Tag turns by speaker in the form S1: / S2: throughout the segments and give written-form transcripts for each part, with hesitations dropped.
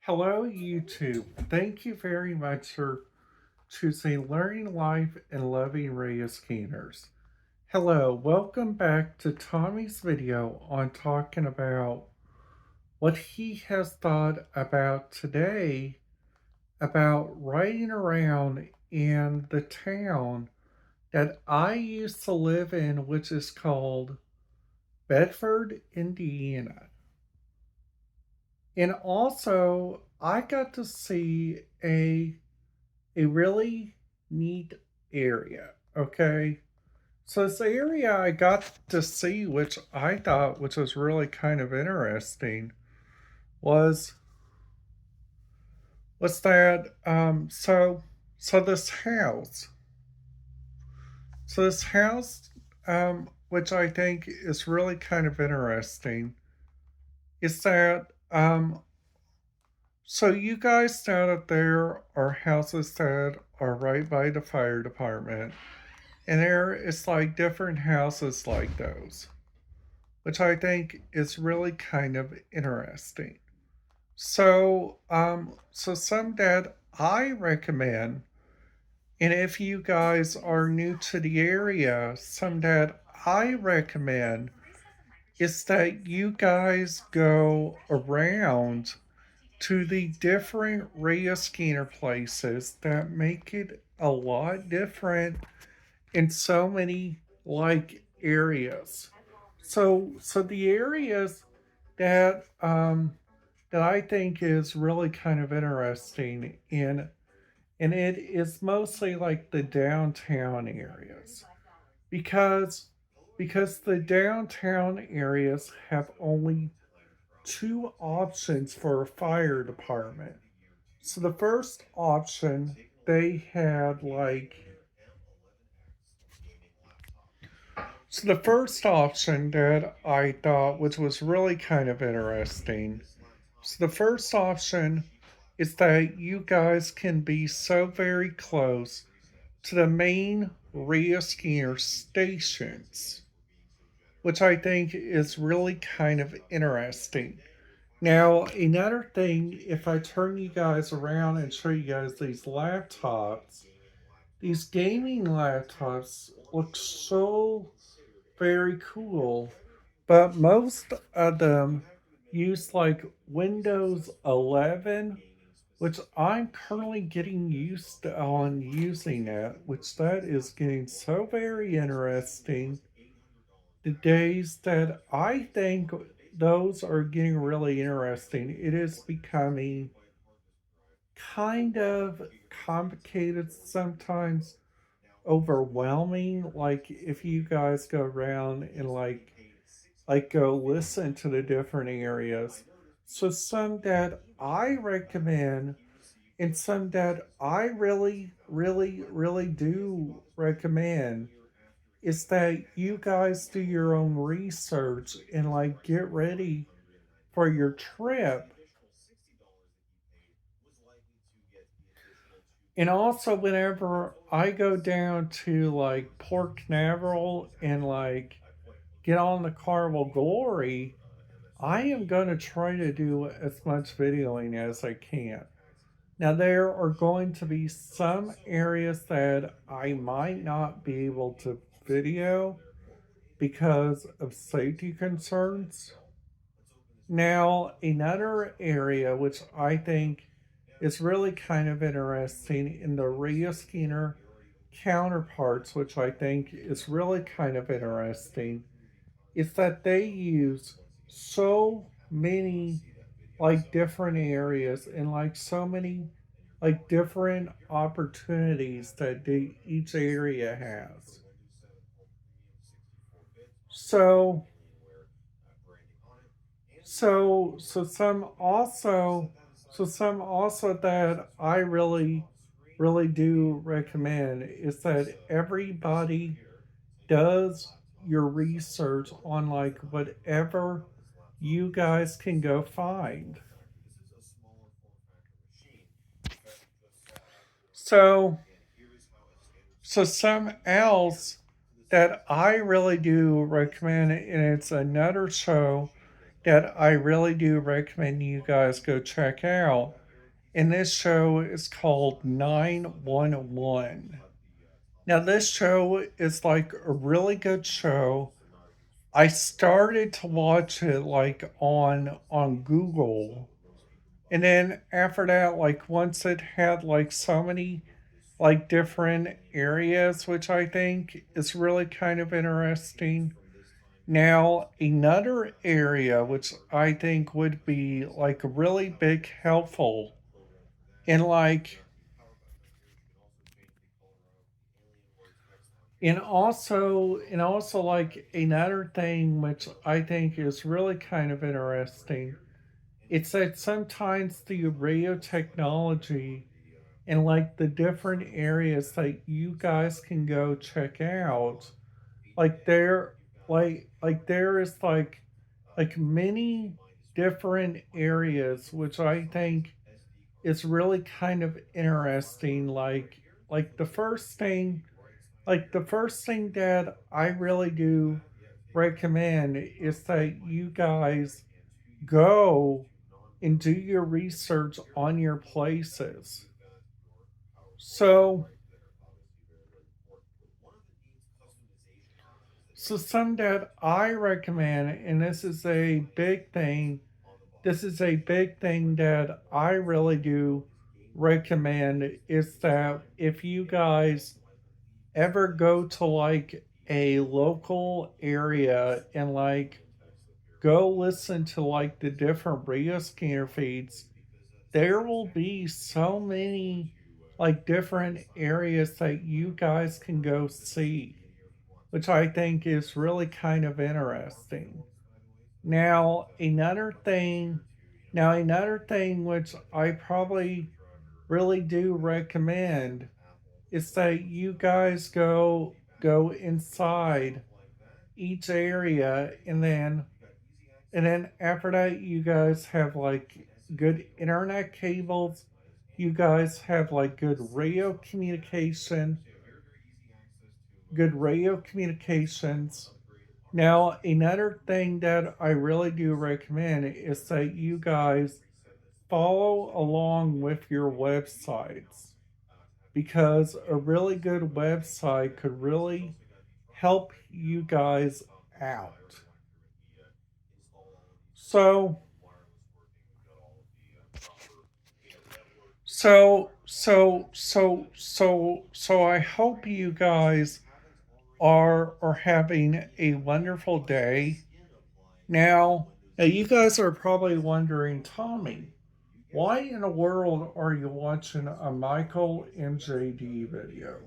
S1: Hello, YouTube. Thank you very much for choosing Learning Life and Loving Rhea Skinners. Hello, welcome back to Tommy's video on talking about what he has thought about today about riding around in the town that I used to live in, which is called Bedford, Indiana. And also, I got to see a really neat area. Okay. So this area I got to see, which I thought, which was really kind of interesting, was that so this house, which I think is really kind of interesting, is that so you guys know that there are houses that are right by the fire department. And there is like different houses like those, which I think is really kind of interesting. So some that I recommend, and if you guys are new to the area, some that I recommend is that you guys go around to the different Rhea Skeeter places that make it a lot different in so many like areas. So the areas that that I think is really kind of interesting in and it is mostly like the downtown areas because the downtown areas have only two options for a fire department. So the first option they had like So the first option that I thought which was really kind of interesting. So the first option is that you guys can be so very close to the main Rhea Skeeter stations, which I think is really kind of interesting. Now, another thing, if I turn you guys around and show you guys these laptops, these gaming laptops look so very cool, but most of them use like Windows 11, which I'm currently getting used to on using it, which that is getting so very interesting. The days that I think those are getting really interesting, it is becoming kind of complicated sometimes, overwhelming. Like if you guys go around and go listen to the different areas. So some that I recommend and some that I really, really, really do recommend is that you guys do your own research and like get ready for your trip. And also whenever I go down to like Port Canaveral and like get on the Carnival Glory, I am going to try to do as much videoing as I can. Now, there are going to be some areas that I might not be able to video because of safety concerns. Now, another area which I think is really kind of interesting in the Rhea Skeeter counterparts, which I think is really kind of interesting, is that they use so many like different areas and like so many like different opportunities that each area has. So so some also that I really really do recommend is that everybody does your research on like whatever you guys can go find. So some else that I really do recommend, and it's another show that I really do recommend you guys go check out. And this show is called 911. Now, this show is like a really good show. I started to watch it like on Google. And then after that, like once it had like so many like different areas, which I think is really kind of interesting. Now, another area which I think would be like really big helpful in like and also like another thing which I think is really kind of interesting. It's that sometimes the radio technology and like the different areas that you guys can go check out, like there is like many different areas which I think is really kind of interesting. Like the first thing the first thing that I really do recommend is that you guys go and do your research on your places. So, so some that I recommend, and this is a big thing that I really do recommend is that if you guys ever go to like a local area and like go listen to like the different radio scanner feeds, there will be so many like different areas that you guys can go see, which I think is really kind of interesting. Now, another thing which I probably really do recommend is that you guys go inside each area and then after that you guys have like good internet cables, you guys have like good radio communications. Now, another thing that I really do recommend is that you guys follow along with your websites because a really good website could really help you guys out. So, so I hope you guys are having a wonderful day. Now you guys are probably wondering, Tommy, why in the world are you watching a Michael MJD video?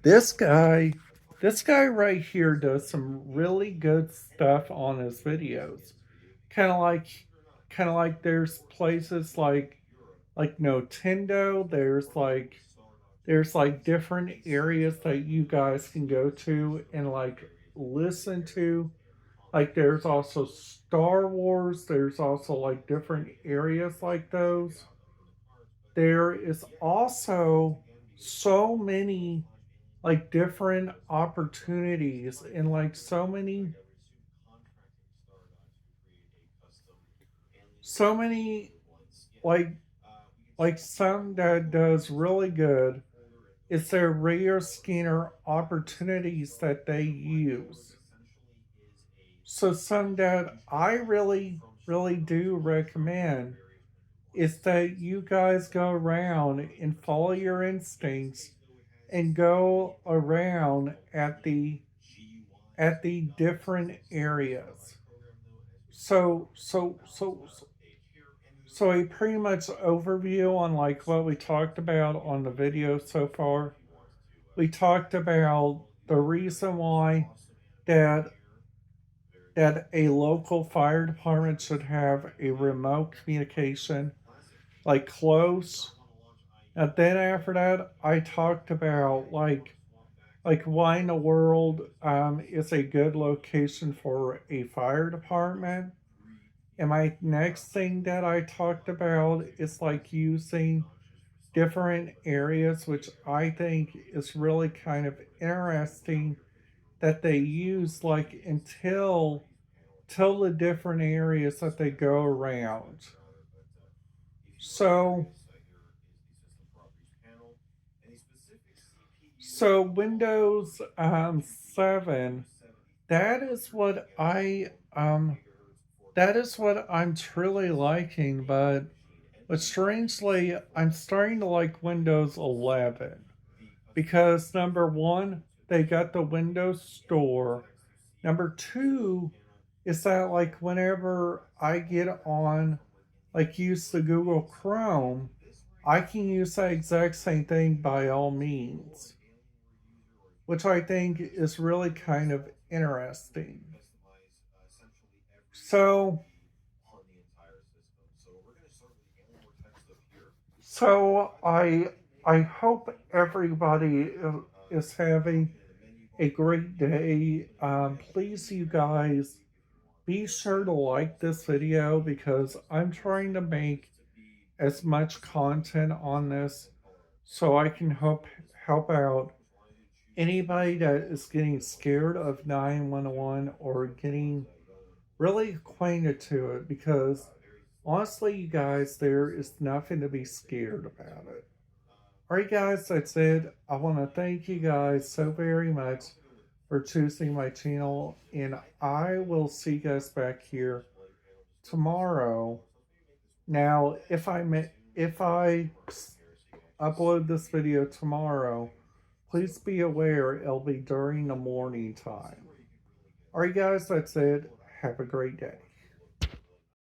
S1: This guy, this guy right here does some really good stuff on his videos. Kind of like, kind of like there's places like Nintendo. There's like different areas that you guys can go to and like listen to. Like there's also Star Wars. There's also like different areas like those. There is also so many like different opportunities and like so many like some that does really good. It's their rare scanner opportunities that they use. So some that I really do recommend is that you guys go around and follow your instincts and go around at the different areas. So so so so, so a pretty much overview on like what we talked about on the video so far. We talked about the reason why that that a local fire department should have a remote communication like close. And then after that, I talked about like why in the world is a good location for a fire department. And my next thing that I talked about is like using different areas, which I think is really kind of interesting that they use like totally different areas that they go around. So, so Windows 7, that is what that is what I'm truly liking, but strangely, I'm starting to like Windows 11 because number one, they got the Windows Store. Number two is that like whenever I get on, like use the Google Chrome, I can use that exact same thing by all means, which I think is really kind of interesting. So, so I hope everybody is having a great day. Please, you guys, be sure to like this video because I'm trying to make as much content on this so I can help out anybody that is getting scared of 911 or getting really acquainted to it because honestly, you guys, there is nothing to be scared about it. Alright, guys, that's it. I want to thank you guys so very much for choosing my channel, and I will see you guys back here tomorrow. Now, if I upload this video tomorrow, please be aware it'll be during the morning time. Alright, guys, that's it. Have a great day.